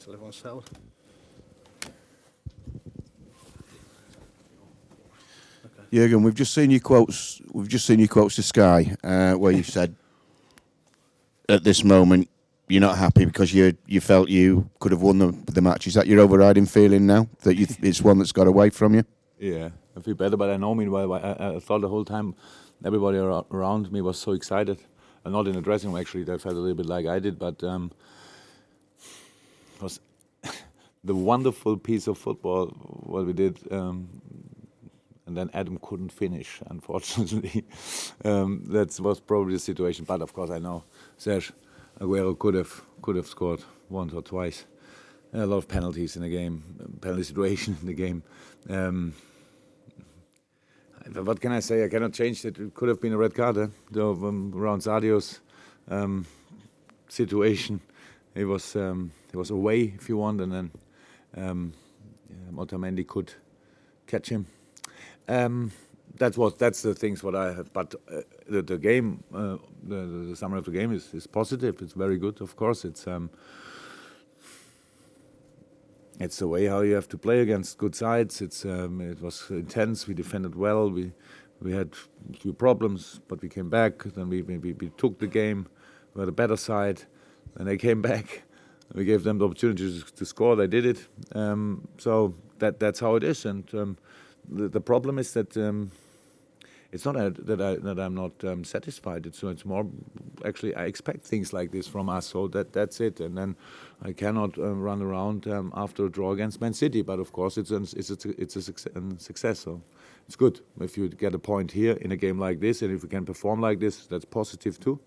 Till everyone's settled. Jurgen, we've just seen your quotes. We've just seen your quotes to Sky, where you said, "At this moment, you're not happy because you felt you could have won the match." Is that your overriding feeling now that it's one that's got away from you? Yeah, I feel better, but I know meanwhile I thought the whole time everybody around me was so excited, and not in the dressing room actually. They felt a little bit like I did, but it was the wonderful piece of football what we did. And then Adam couldn't finish, unfortunately. That was probably the situation. But of course, I know Serge Aguero could have scored once or twice. A lot of penalties in the game, penalty situation in the game. What can I say? I cannot change it. It could have been a red card around Sadio's situation. It was away, if you want, and then Otamendi could catch him. That's the things what I have. But the game, the summary of the game is positive. It's very good. Of course, it's the way how you have to play against good sides. It was intense. We defended well. We had a few problems, but we came back. Then we took the game. We had a better side, and they came back. We gave them the opportunity to score. They did it. So that's how it is. And the problem is that it's not that I'm not satisfied. It's more actually I expect things like this from us. So that's it. And then I cannot run around after a draw against Man City. But of course it's a success. So it's good if you get a point here in a game like this, and if we can perform like this, that's positive too.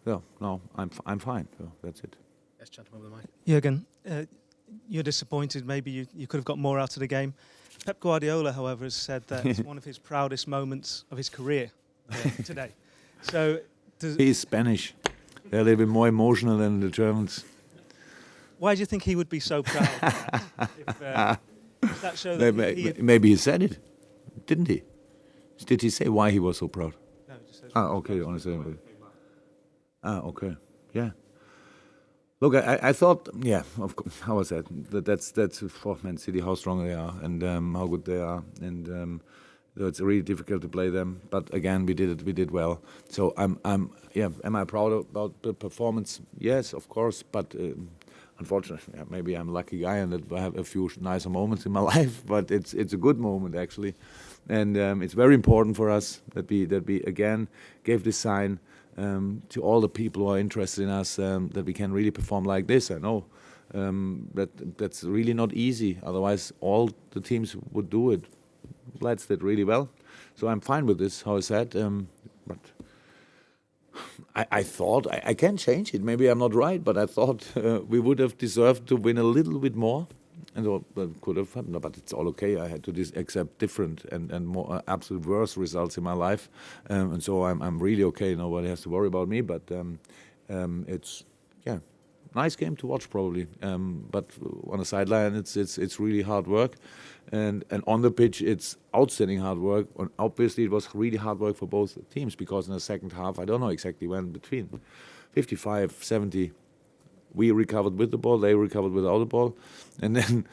Yeah, no, I'm fine. So that's it. Yes, gentlemen with the mic. Jurgen, you're disappointed. Maybe you could have got more out of the game. Pep Guardiola, however, has said that it's one of his proudest moments of his career today. So he's Spanish. They're a little bit more emotional than the Germans. Why do you think he would be so proud of that? Does that show that maybe he said it, didn't he? Did he say why he was so proud? No, he just says okay, honestly. Okay, yeah. Look, I thought, yeah, of course, how was that? That's for Man City, how strong they are and how good they are, and it's really difficult to play them. But again, we did well. So am I proud about the performance? Yes, of course. But unfortunately, maybe I'm a lucky guy and that I have a few nicer moments in my life. But it's a good moment actually, and it's very important for us that we again gave this sign. To all the people who are interested in us, that we can really perform like this. I know that's really not easy. Otherwise, all the teams would do it. Lads did really well, so I'm fine with this. How I said, but I thought I can change it. Maybe I'm not right, but I thought we would have deserved to win a little bit more. And could have, no, but it's all okay. I had to accept different and more absolute worse results in my life, and so I'm really okay. Nobody has to worry about me. But it's nice game to watch probably. But on the sideline, it's really hard work, and on the pitch, it's outstanding hard work. And obviously, it was really hard work for both teams because in the second half, I don't know exactly when between 55, 70. We recovered with the ball, they recovered without the ball, and then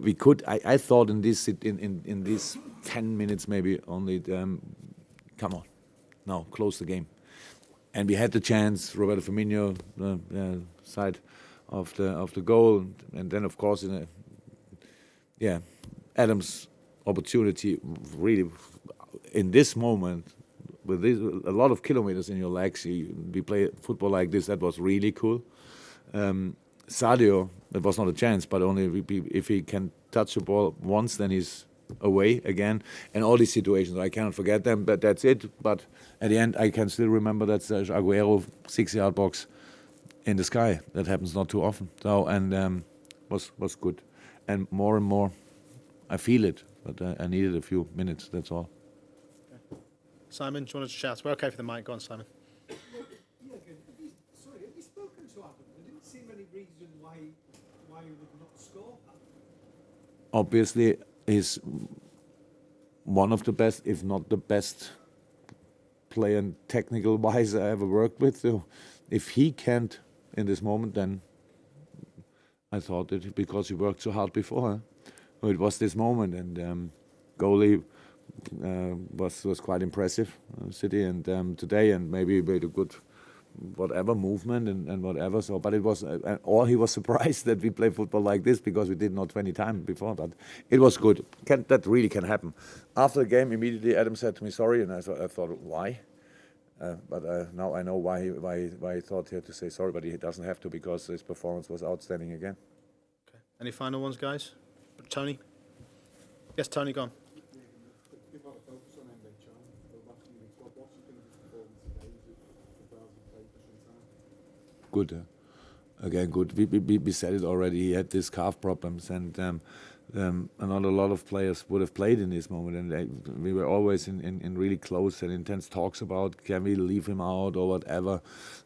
we could. I thought in these 10 minutes maybe only. Come on, now close the game, and we had the chance. Roberto Firmino, side of the goal, and then of course Adam's opportunity really in this moment. With a lot of kilometers in your legs, we play football like this. That was really cool. Sadio, it was not a chance, but only if he can touch the ball once, then he's away again. And all these situations, I cannot forget them, but that's it. But at the end, I can still remember that Aguero 6-yard box in the sky. That happens not too often. So and was good. And more, I feel it, but I needed a few minutes. That's all. Okay. Simon, do you want to shout? We're okay for the mic. Go on, Simon. Have you spoken to Adam? There didn't seem any reason why he would not score. Obviously, he's one of the best, if not the best, player technical-wise I ever worked with. So if he can't in this moment, then I thought it because he worked so hard before. Huh? It was this moment, and goalie was quite impressive, City, and today, and maybe made a good whatever movement and whatever. So, but it was, or he was surprised that we play football like this because we did not 20 times before. But it was good. That really can happen. After the game, immediately Adam said to me, "Sorry," and I thought, why? But now I know why he thought he had to say sorry, but he doesn't have to because his performance was outstanding again. Okay. Any final ones, guys? Tony? Yes, Tony, go on. We've got to focus on MHR for the last few weeks. What do you think of his performance today? Is it compared to play for some time? Good. Again, good. We said it already. He had these calf problems, and not a lot of players would have played in this moment. And we were always in really close and intense talks about can we leave him out or whatever.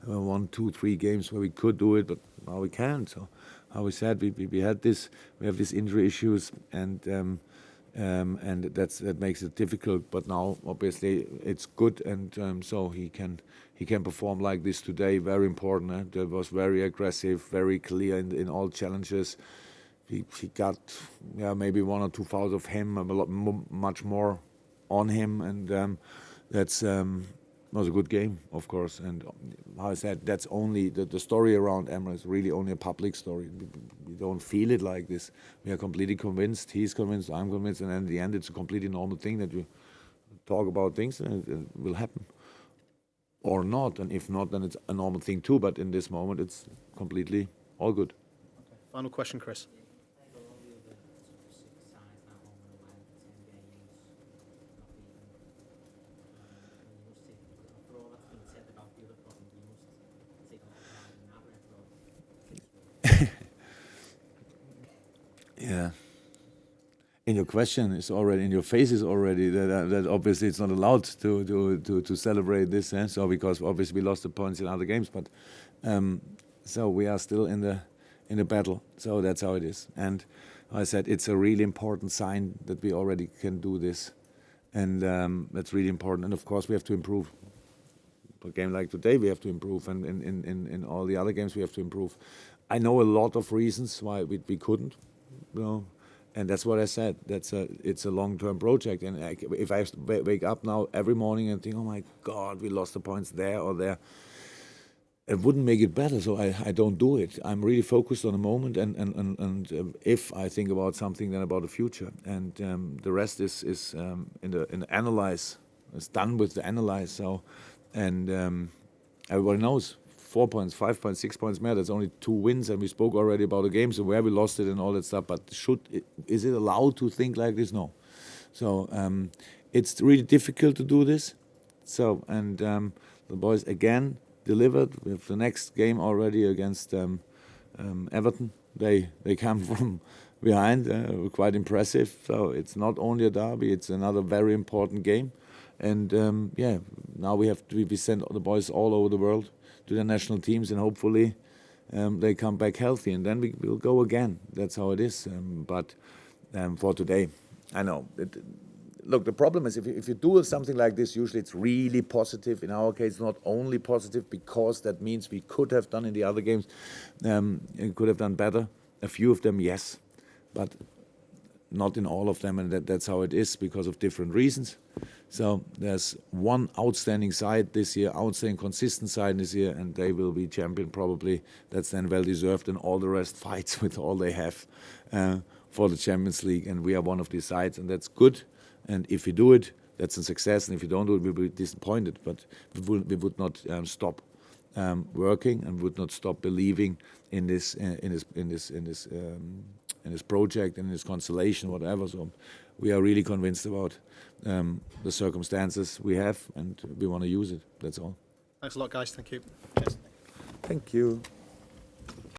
1, 2, 3 games where we could do it, but now we can't. So, how we said, we had this. We have these injury issues, and that makes it difficult. But now, obviously, it's good, and so he can perform like this today. Very important. That was very aggressive, very clear in all challenges. He got maybe 1 or 2 fouls of him, much more on him, and that's was a good game, of course. And how I said, that's only the story around Emre is really only a public story. We don't feel it like this. We are completely convinced. He's convinced. I'm convinced. And in the end, it's a completely normal thing that you talk about things, and it will happen, or not. And if not, then it's a normal thing too. But in this moment, it's completely all good. Okay. Final question, Chris. Yeah. In your question is already, in your face is already that obviously it's not allowed to celebrate this. So because obviously we lost the points in other games, but so we are still in the battle. So that's how it is. And I said it's a really important sign that we already can do this, and that's really important. And of course we have to improve. For a game like today, we have to improve, and in all the other games we have to improve. I know a lot of reasons why we couldn't. And that's what I said. It's a long-term project. And if I wake up now every morning and think, oh my God, we lost the points there or there, it wouldn't make it better. So I don't do it. I'm really focused on the moment. And if I think about something, then about the future. And the rest is in the analyze. It's done with the analyze. So, and everybody knows. 4 points, 5 points, 6 points matter. That's only 2 wins, and we spoke already about the games and where we lost it and all that stuff. But is it allowed to think like this? No. So it's really difficult to do this. So and the boys again delivered with the next game already against Everton. They come from behind, quite impressive. So it's not only a derby; it's another very important game. And now we send the boys all over the world to the national teams, and hopefully they come back healthy, and then we'll go again. That's how it is. But for today, I know. Look, the problem is if you do something like this, usually it's really positive. In our case, not only positive because that means we could have done in the other games, and could have done better. A few of them, yes, but not in all of them, and that's how it is because of different reasons. So there's one outstanding side this year, outstanding consistent side this year, and they will be champion probably. That's then well deserved, and all the rest fights with all they have for the Champions League, and we are one of these sides, and that's good. And if we do it, that's a success, and if we don't do it, we'll be disappointed. But we would not stop working, and would not stop believing in this project, in this constellation, whatever. So we are really convinced about the circumstances we have, and we want to use it. That's all. Thanks a lot, guys. Thank you. Thank you.